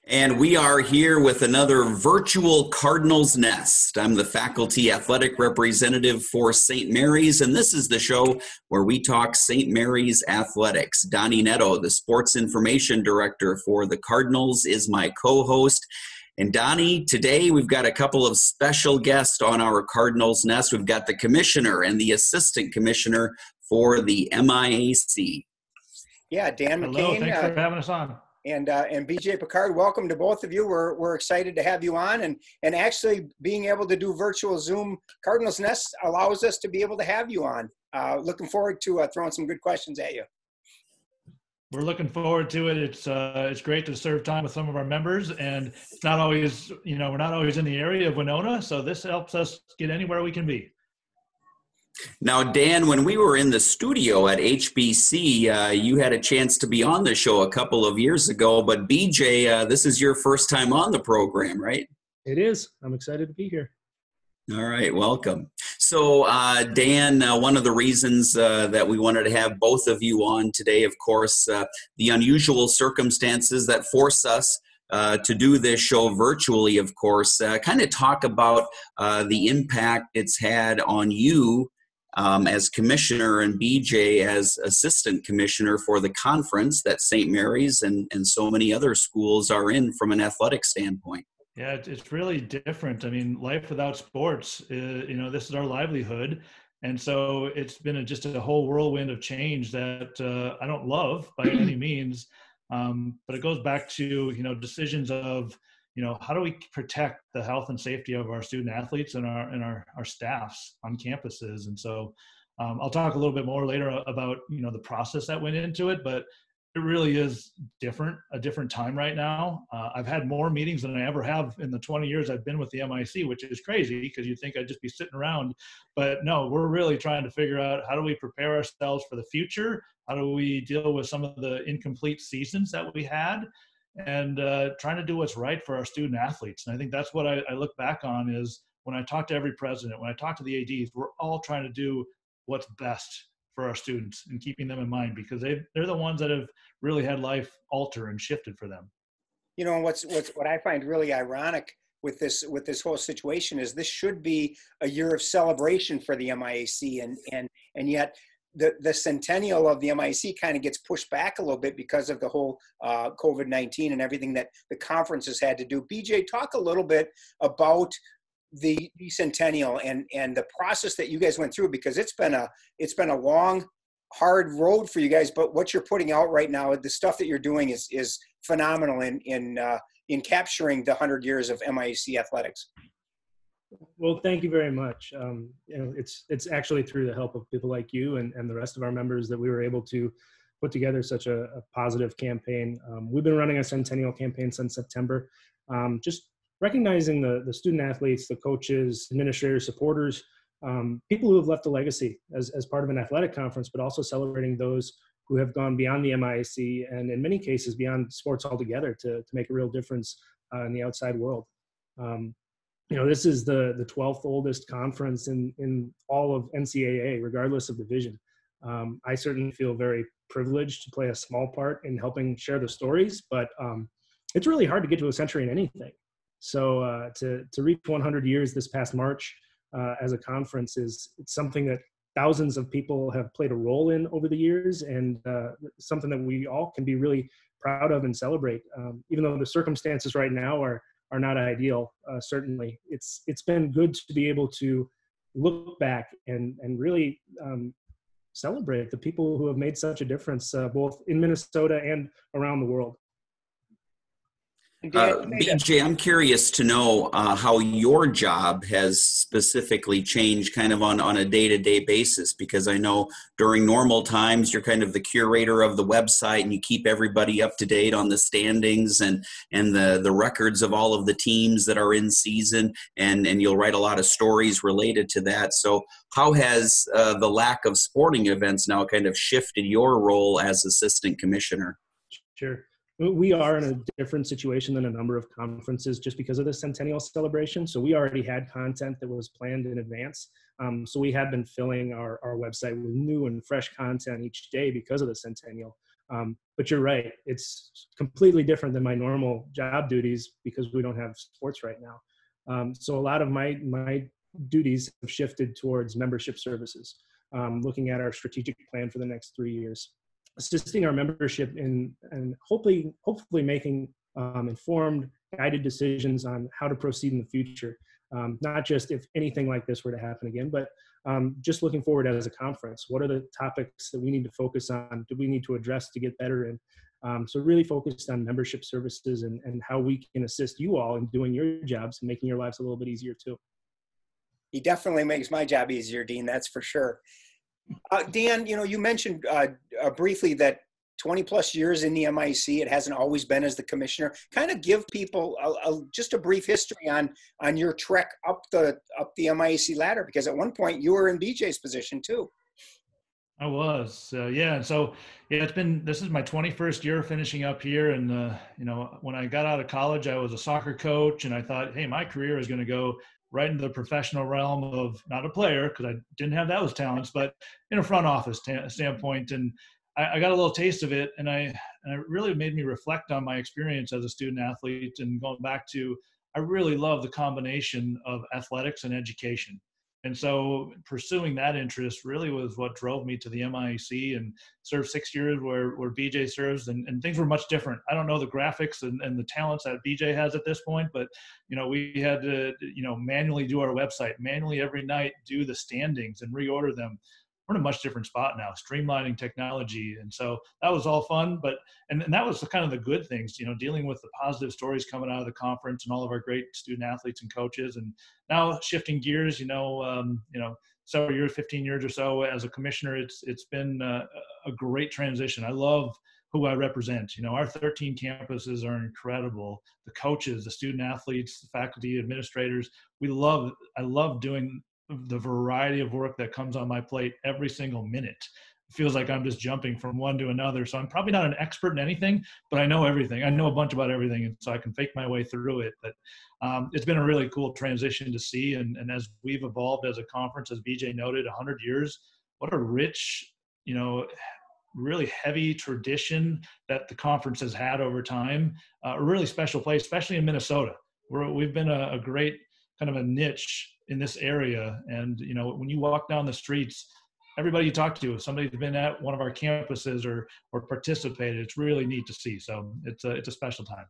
And we are here with another Virtual Cardinals Nest. I'm the faculty athletic representative for St. Mary's, and this is the show where we talk St. Mary's athletics. Donny Nadeau, the sports information director for the Cardinals, is my co-host. And Donny, today we've got a couple of special guests on our Cardinals Nest. We've got the commissioner and the assistant commissioner for the MIAC. Yeah, Dan McKane. Hello, thanks for having us on. And BJ Pickard, welcome to both of you. We're excited to have you on, and actually being able to do virtual Zoom Cardinals Nest allows us to be able to have you on. Looking forward to throwing some good questions at you. We're looking forward to it. It's great to serve time with some of our members, and it's not always, we're not always in the area of Winona, so this helps us get anywhere we can be. Now, Dan, when we were in the studio at HBC, you had a chance to be on the show a couple of years ago, but BJ, this is your first time on the program, right? It is. I'm excited to be here. All right, welcome. So, Dan, one of the reasons that we wanted to have both of you on today, of course, the unusual circumstances that force us to do this show virtually, of course, kind of talk about the impact it's had on you as commissioner and BJ as assistant commissioner for the conference that St. Mary's and so many other schools are in from an athletic standpoint. Yeah, it's really different. I mean, life without sports, this is our livelihood. And so it's been just a whole whirlwind of change that I don't love by any means. But it goes back to, decisions of, how do we protect the health and safety of our student athletes and our staffs on campuses? And so I'll talk a little bit more later about, the process that went into it, but it really is a different time right now. I've had more meetings than I ever have in the 20 years I've been with the MIC, which is crazy because you'd think I'd just be sitting around. But no, we're really trying to figure out how do we prepare ourselves for the future? How do we deal with some of the incomplete seasons that we had? And trying to do what's right for our student athletes. And I think that's what I look back on is when I talk to every president, when I talk to the ADs, we're all trying to do what's best for our students and keeping them in mind because they're the ones that have really had life alter and shifted for them. What I find really ironic with this whole situation is this should be a year of celebration for the MIAC, and yet the centennial of the MIAC kind of gets pushed back a little bit because of the whole COVID-19 and everything that the conference has had to do. BJ, talk a little bit about the centennial and the process that you guys went through, because it's been a long, hard road for you guys. But what you're putting out right now, the stuff that you're doing is phenomenal in capturing the 100 years of MIAC athletics. Well, thank you very much. It's actually through the help of people like you and the rest of our members that we were able to put together such a positive campaign. We've been running a centennial campaign since September, just recognizing the student athletes, the coaches, administrators, supporters, people who have left a legacy as part of an athletic conference, but also celebrating those who have gone beyond the MIAC and in many cases beyond sports altogether to make a real difference in the outside world. This is the 12th oldest conference in all of NCAA, regardless of division. I certainly feel very privileged to play a small part in helping share the stories, but it's really hard to get to a century in anything. So to reach 100 years this past March as a conference it's something that thousands of people have played a role in over the years, and something that we all can be really proud of and celebrate. Even though the circumstances right now are not ideal, certainly it's been good to be able to look back and really celebrate the people who have made such a difference both in Minnesota and around the world. BJ, I'm curious to know how your job has specifically changed kind of on a day-to-day basis, because I know during normal times you're kind of the curator of the website and you keep everybody up to date on the standings and the records of all of the teams that are in season, and you'll write a lot of stories related to that. So how has the lack of sporting events now kind of shifted your role as assistant commissioner? Sure. We are in a different situation than a number of conferences just because of the centennial celebration. So we already had content that was planned in advance. So we have been filling our website with new and fresh content each day because of the centennial. But you're right. It's completely different than my normal job duties because we don't have sports right now. So a lot of my duties have shifted towards membership services, looking at our strategic plan for the next 3 years, assisting our membership in and hopefully making informed, guided decisions on how to proceed in the future. Not just if anything like this were to happen again, but just looking forward as a conference. What are the topics that we need to focus on? Do we need to address to get better in? So really focused on membership services and how we can assist you all in doing your jobs and making your lives a little bit easier too. He definitely makes my job easier, Dean, that's for sure. Dan, you mentioned briefly that 20 plus years in the MIAC, it hasn't always been as the commissioner. Kind of give people just a brief history on your trek up the MIAC ladder, because at one point you were in BJ's position too. I was, yeah. So yeah, this is my 21st year finishing up here. And, when I got out of college, I was a soccer coach, and I thought, hey, my career is going to go right into the professional realm of not a player, because I didn't have those talents, but in a front office standpoint. And I got a little taste of it, and it really made me reflect on my experience as a student athlete, and going back to, I really love the combination of athletics and education. And so pursuing that interest really was what drove me to the MIAC, and served 6 years where BJ serves, and things were much different. I don't know the graphics and the talents that BJ has at this point, but, we had to, manually do our website, manually every night do the standings and reorder them. We're in a much different spot now, streamlining technology. And so that was all fun, and that was kind of the good things, dealing with the positive stories coming out of the conference and all of our great student athletes and coaches. And now shifting gears, several years, 15 years or so as a commissioner, it's been a great transition. I love who I represent. Our 13 campuses are incredible. The coaches, the student athletes, the faculty, administrators, I love doing the variety of work that comes on my plate every single minute. It feels like I'm just jumping from one to another. So I'm probably not an expert in anything, but I know everything. I know a bunch about everything, and so I can fake my way through it. But it's been a really cool transition to see. And as we've evolved as a conference, as BJ noted, 100 years, what a rich, really heavy tradition that the conference has had over time. A really special place, especially in Minnesota, where we've been a great kind of a niche in this area. And, when you walk down the streets, everybody you talk to, if somebody's been at one of our campuses or participated, it's really neat to see. So it's a special time.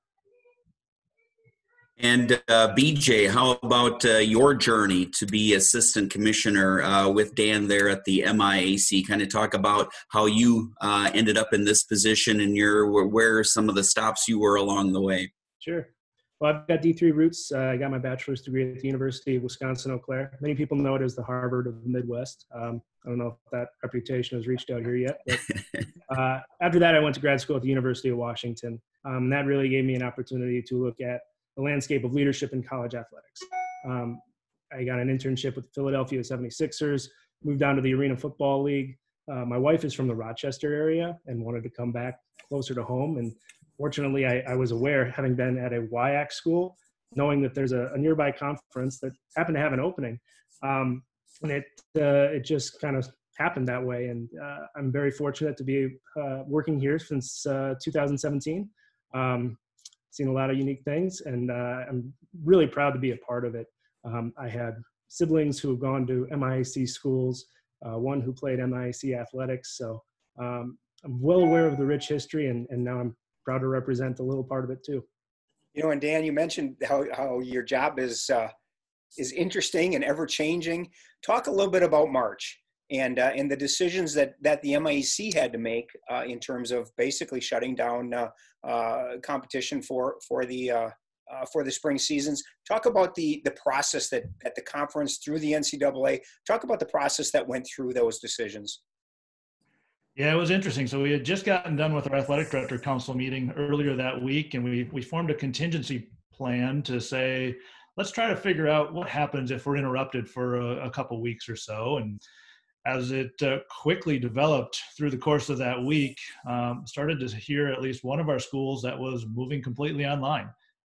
And BJ, how about your journey to be assistant commissioner with Dan there at the MIAC? Kind of talk about how you ended up in this position and where some of the stops you were along the way. Sure. Well, I've got D3 roots. I got my bachelor's degree at the University of Wisconsin-Eau Claire. Many people know it as the Harvard of the Midwest. I don't know if that reputation has reached out here yet. But after that, I went to grad school at the University of Washington. That really gave me an opportunity to look at the landscape of leadership in college athletics. I got an internship with the Philadelphia 76ers, moved down to the Arena Football League. My wife is from the Rochester area and wanted to come back closer to home. And fortunately, I was aware, having been at a MIAC school, knowing that there's a nearby conference that happened to have an opening. And it just kind of happened that way. And I'm very fortunate to be working here since 2017. Seen a lot of unique things, and I'm really proud to be a part of it. I had siblings who have gone to MIAC schools, one who played MIAC athletics. So I'm well aware of the rich history, and now I'm proud to represent a little part of it too. And Dan, you mentioned how your job is interesting and ever changing. Talk a little bit about March and the decisions that the MIAC had to make in terms of basically shutting down competition for the spring seasons. Talk about the process that the conference through the NCAA. Talk about the process that went through those decisions. Yeah, it was interesting. So we had just gotten done with our athletic director council meeting earlier that week, and we formed a contingency plan to say, let's try to figure out what happens if we're interrupted for a couple weeks or so. And as it quickly developed through the course of that week, started to hear at least one of our schools that was moving completely online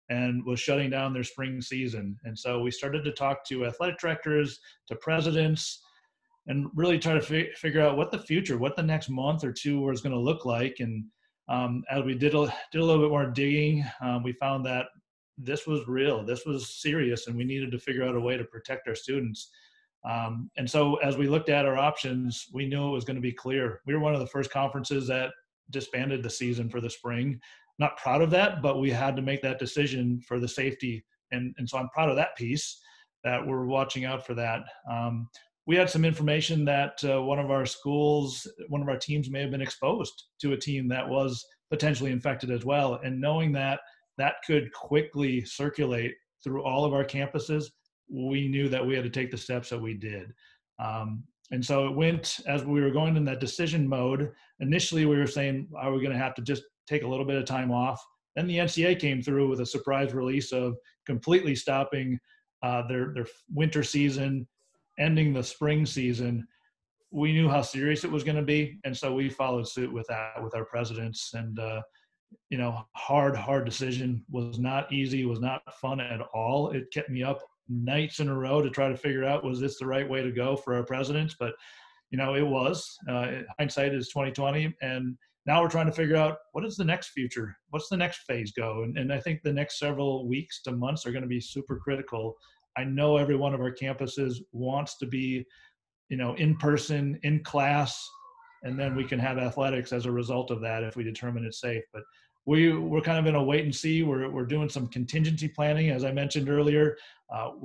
and was shutting down their spring season. And so we started to talk to athletic directors, to presidents, and really try to figure out what the next month or two was going to look like. And As we did a little bit more digging, we found that this was real, this was serious, and we needed to figure out a way to protect our students. And so as we looked at our options, we knew it was going to be clear. We were one of the first conferences that disbanded the season for the spring. Not proud of that, but we had to make that decision for the safety. And so I'm proud of that piece, that we're watching out for that. We had some information that one of our schools, one of our teams may have been exposed to a team that was potentially infected as well. And knowing that that could quickly circulate through all of our campuses, we knew that we had to take the steps that we did. And so it went, as we were going in that decision mode, initially we were saying, are we going to have to just take a little bit of time off? Then the NCAA came through with a surprise release of completely stopping their winter season, ending the spring season. We knew how serious it was going to be, and so we followed suit with that with our presidents. And hard decision, was not easy, was not fun at all. It kept me up nights in a row to try to figure out, was this the right way to go for our presidents? But it was. Hindsight is 2020, and now we're trying to figure out, what is the next future? What's the next phase go? And I think the next several weeks to months are going to be super critical. I know every one of our campuses wants to be, in person, in class, and then we can have athletics as a result of that if we determine it's safe. But we're kind of in a wait and see. We're doing some contingency planning, as I mentioned earlier.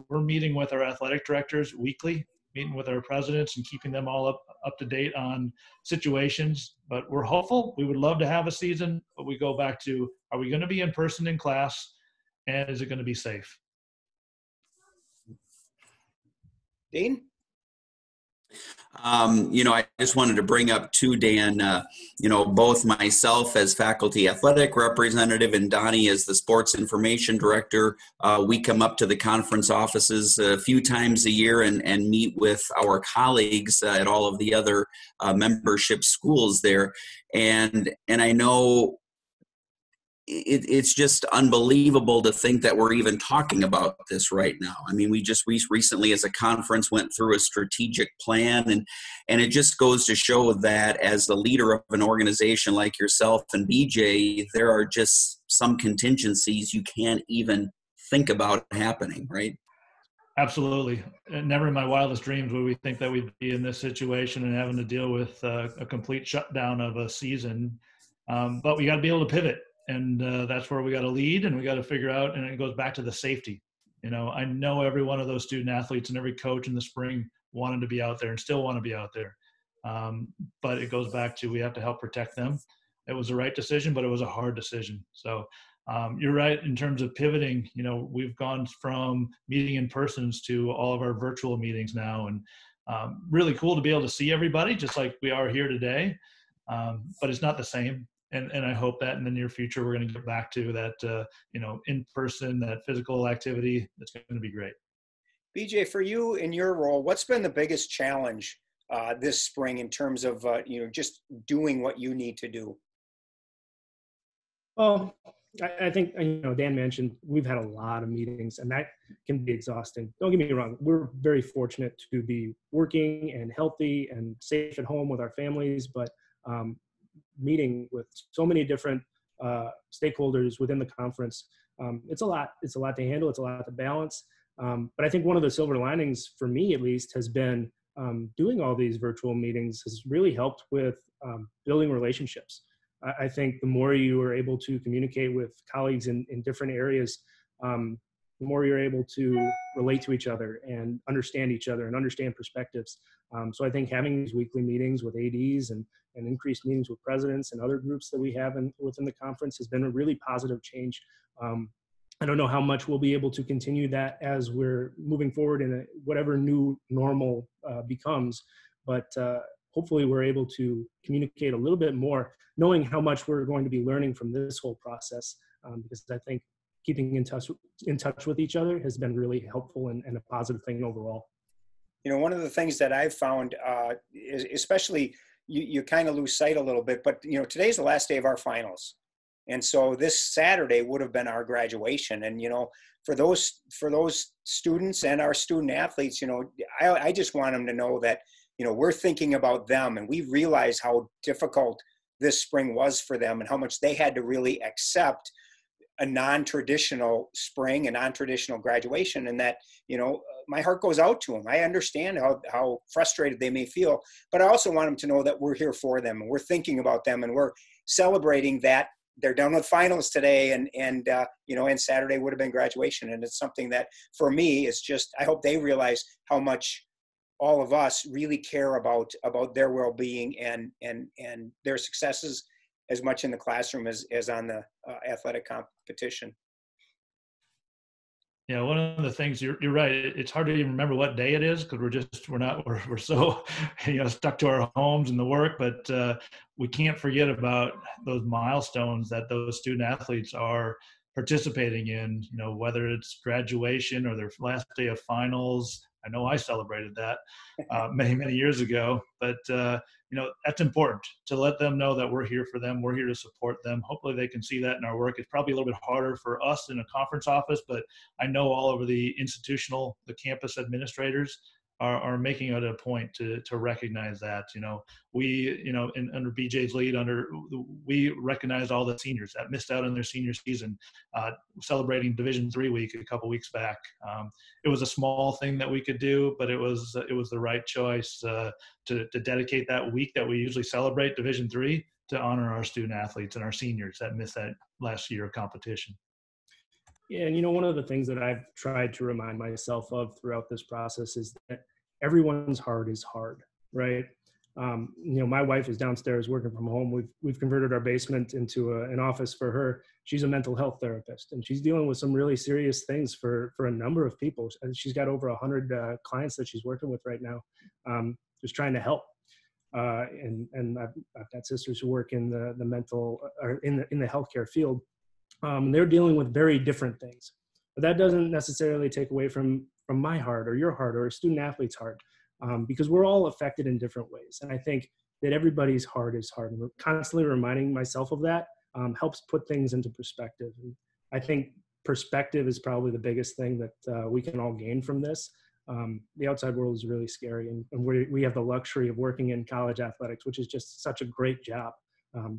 We're meeting with our athletic directors weekly, meeting with our presidents and keeping them all up to date on situations. But we're hopeful. We would love to have a season, but we go back to, are we going to be in person in class, and is it going to be safe? Dean? I just wanted to bring up too, Dan, both myself as faculty athletic representative and Donny as the sports information director, we come up to the conference offices a few times a year and meet with our colleagues at all of the other membership schools there. And I know it's just unbelievable to think that we're even talking about this right now. I mean, we recently as a conference went through a strategic plan, and it just goes to show that as the leader of an organization like yourself and BJ, there are just some contingencies you can't even think about happening, right? Absolutely. Never in my wildest dreams would we think that we'd be in this situation and having to deal with a complete shutdown of a season. But we got to be able to pivot. And that's where we got to lead, and we got to figure out, and it goes back to the safety. I know every one of those student athletes and every coach in the spring wanted to be out there and still want to be out there. But it goes back to, we have to help protect them. It was the right decision, but it was a hard decision. So you're right in terms of pivoting. We've gone from meeting in persons to all of our virtual meetings now, and really cool to be able to see everybody just like we are here today. But it's not the same. And I hope that in the near future, we're going to get back to that, in person, that physical activity. That's going to be great. BJ, for you in your role, what's been the biggest challenge this spring in terms of, just doing what you need to do? Well, I think, Dan mentioned, we've had a lot of meetings, and that can be exhausting. Don't get me wrong. We're very fortunate to be working and healthy and safe at home with our families, but meeting with so many different stakeholders within the conference, it's a lot to handle. It's a lot to balance. But I think one of the silver linings for me, at least, has been doing all these virtual meetings has really helped with building relationships. I think the more you are able to communicate with colleagues in different areas, the more you're able to relate to each other and understand each other and understand perspectives. So I think having these weekly meetings with ADs and increased meetings with presidents and other groups that we have within the conference has been a really positive change. I don't know how much we'll be able to continue that as we're moving forward in whatever new normal becomes, but hopefully we're able to communicate a little bit more, knowing how much we're going to be learning from this whole process, because I think keeping in touch with each other has been really helpful and a positive thing overall. One of the things that I've found is, especially you kind of lose sight a little bit, but today's the last day of our finals. And so this Saturday would have been our graduation. And, for those students and our student athletes, I just want them to know that, we're thinking about them, and we realize how difficult this spring was for them and how much they had to really accept a non-traditional spring, a non-traditional graduation, and that, my heart goes out to them. I understand how frustrated they may feel, but I also want them to know that we're here for them and we're thinking about them and we're celebrating that they're done with finals today, and Saturday would have been graduation. And it's something that for me is just, I hope they realize how much all of us really care about their well-being and their successes as much in the classroom as on the athletic competition. Yeah, one of the things you're right. It's hard to even remember what day it is because we're so stuck to our homes and the work. But we can't forget about those milestones that those student athletes are participating in. Whether it's graduation or their last day of finals. I know I celebrated that many years ago. But that's important to let them know that we're here for them. We're here to support them. Hopefully they can see that in our work. It's probably a little bit harder for us in a conference office, but I know all over the campus administrators are making it a point to recognize that. We, under BJ's lead, we recognized all the seniors that missed out on their senior season, celebrating Division III week a couple weeks back. It was a small thing that we could do, but it was the right choice to dedicate that week that we usually celebrate Division III to honor our student athletes and our seniors that missed that last year of competition. Yeah, and one of the things that I've tried to remind myself of throughout this process is that everyone's heart is hard, right? My wife is downstairs working from home. We've converted our basement into an office for her. She's a mental health therapist, and she's dealing with some really serious things for a number of people. And she's got over 100 clients that she's working with right now, just trying to help. And I've got sisters who work in the mental or in the healthcare field. They're dealing with very different things, but that doesn't necessarily take away from my heart or your heart or a student athlete's heart, because we're all affected in different ways. And I think that everybody's heart is hard. And constantly reminding myself of that helps put things into perspective. And I think perspective is probably the biggest thing that we can all gain from this. The outside world is really scary, and we have the luxury of working in college athletics, which is just such a great job.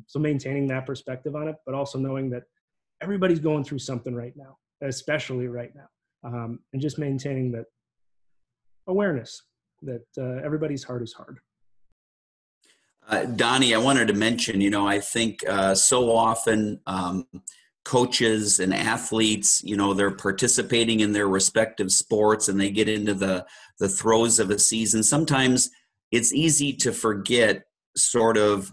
So maintaining that perspective on it, but also knowing that everybody's going through something right now, especially right now, and just maintaining that awareness that everybody's heart is hard. Donny, I wanted to mention, I think so often coaches and athletes, they're participating in their respective sports and they get into the throes of a season. Sometimes it's easy to forget sort of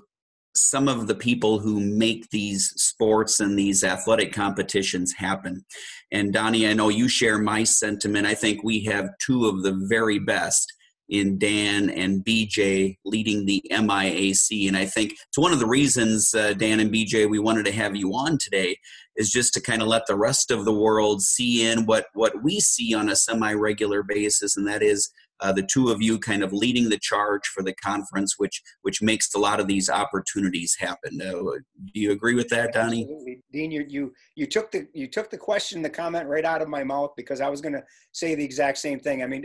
some of the people who make these sports and these athletic competitions happen. And Donny, I know you share my sentiment. I think we have two of the very best in Dan and BJ leading the MIAC. And I think it's one of the reasons, Dan and BJ, we wanted to have you on today is just to kind of let the rest of the world see in what we see on a semi-regular basis. And that is the two of you kind of leading the charge for the conference, which makes a lot of these opportunities happen. Do you agree with that, Donny? Absolutely. Dean, you took the question, the comment right out of my mouth, because I was going to say the exact same thing. I mean,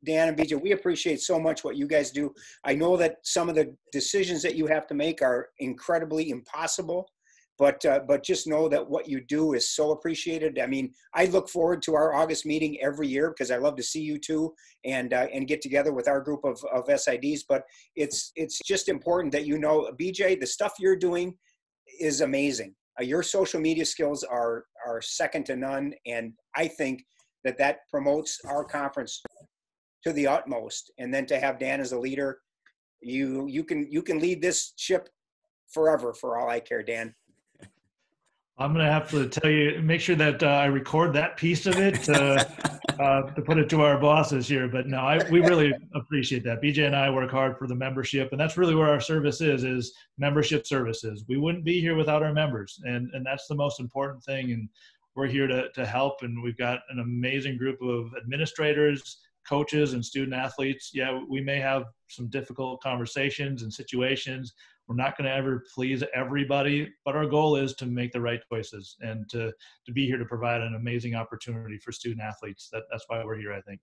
Dan and BJ, we appreciate so much what you guys do. I know that some of the decisions that you have to make are incredibly impossible, but just know that what you do is so appreciated. I mean, I look forward to our August meeting every year because I love to see you two and get together with our group of SIDs. But it's just important that BJ, the stuff you're doing is amazing. Your social media skills are second to none, and I think that promotes our conference to the utmost. And then to have Dan as a leader, you can lead this ship forever for all I care, Dan. I'm going to have to tell you, make sure that I record that piece of it to put it to our bosses here. But no, we really appreciate that. BJ and I work hard for the membership, and that's really where our service is membership services. We wouldn't be here without our members, and that's the most important thing. And we're here to help, and we've got an amazing group of administrators, coaches, and student athletes. Yeah, we may have some difficult conversations and situations. We're not going to ever please everybody, but our goal is to make the right choices and to be here to provide an amazing opportunity for student athletes. That's why we're here, I think.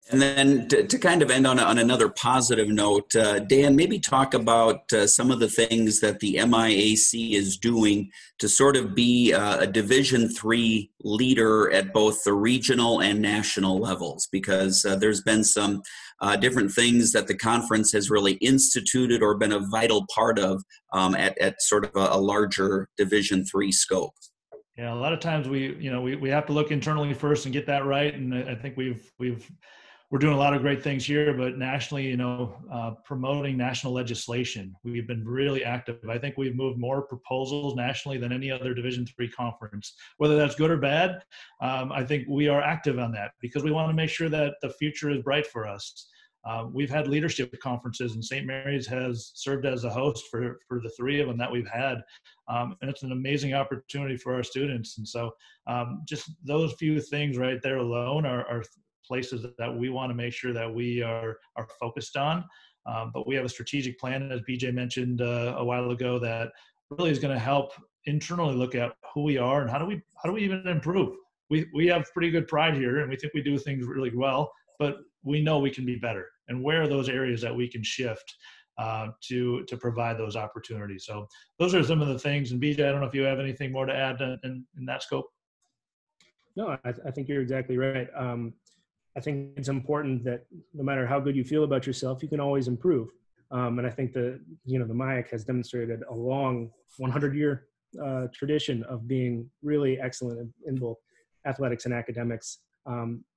And then to kind of end on another positive note, Dan, maybe talk about some of the things that the MIAC is doing to sort of be a Division III leader at both the regional and national levels, because there's been some different things that the conference has really instituted or been a vital part of at sort of a larger Division III scope. Yeah, a lot of times we have to look internally first and get that right, and I think we're doing a lot of great things here, but nationally, promoting national legislation, we've been really active. I think we've moved more proposals nationally than any other Division III conference. Whether that's good or bad, I think we are active on that because we want to make sure that the future is bright for us. We've had leadership conferences, and St. Mary's has served as a host for the three of them that we've had. And it's an amazing opportunity for our students. And so just those few things right there alone are places that we want to make sure that we are focused on. But we have a strategic plan, as BJ mentioned a while ago, that really is going to help internally look at who we are and how do we even improve. We have pretty good pride here, and we think we do things really well, but we know we can be better. And where are those areas that we can shift to provide those opportunities? So those are some of the things. And BJ, I don't know if you have anything more to add in that scope. No, I think you're exactly right. I think it's important that no matter how good you feel about yourself, you can always improve. And I think the MIAC has demonstrated a long 100-year tradition of being really excellent in both athletics and academics,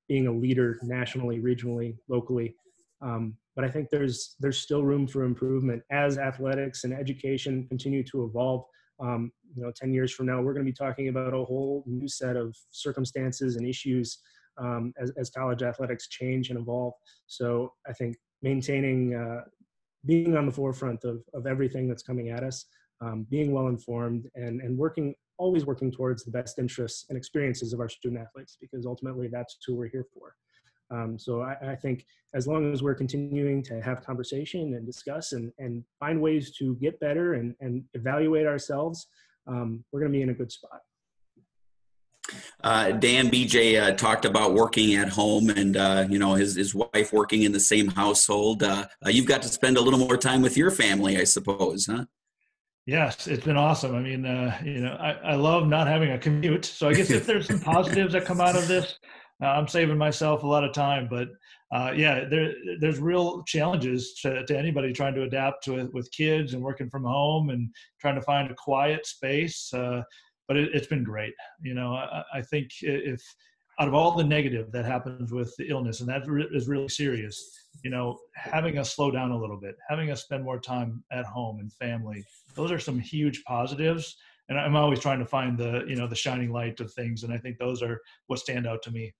being a leader nationally, regionally, locally. But I think there's still room for improvement as athletics and education continue to evolve. 10 years from now, we're going to be talking about a whole new set of circumstances and issues as college athletics change and evolve. So I think maintaining, being on the forefront of everything that's coming at us, being well-informed and always working towards the best interests and experiences of our student athletes, because ultimately that's who we're here for. So I think as long as we're continuing to have conversation and discuss and find ways to get better and evaluate ourselves, we're going to be in a good spot. Dan, BJ talked about working at home and, his wife working in the same household. You've got to spend a little more time with your family, I suppose, huh? Yes, it's been awesome. I mean, I love not having a commute. So I guess if there's some positives that come out of this, I'm saving myself a lot of time. But there's real challenges to anybody trying to adapt with kids and working from home and trying to find a quiet space. But it's been great. I think if out of all the negative that happens with the illness, and that is really serious, having us slow down a little bit, having us spend more time at home and family, those are some huge positives. And I'm always trying to find the shining light of things. And I think those are what stand out to me.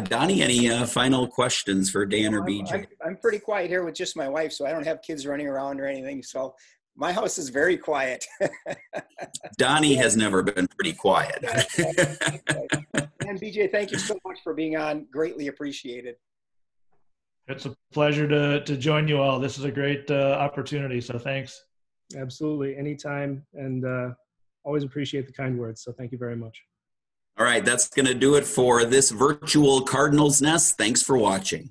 Donny, any final questions for Dan or BJ? I'm pretty quiet here with just my wife, so I don't have kids running around or anything. So my house is very quiet. Donny has never been pretty quiet. And BJ, thank you so much for being on. Greatly appreciated. It's a pleasure to join you all. This is a great opportunity, so thanks. Absolutely. Anytime. And always appreciate the kind words. So thank you very much. All right. That's going to do it for this Virtual Cardinals Nest. Thanks for watching.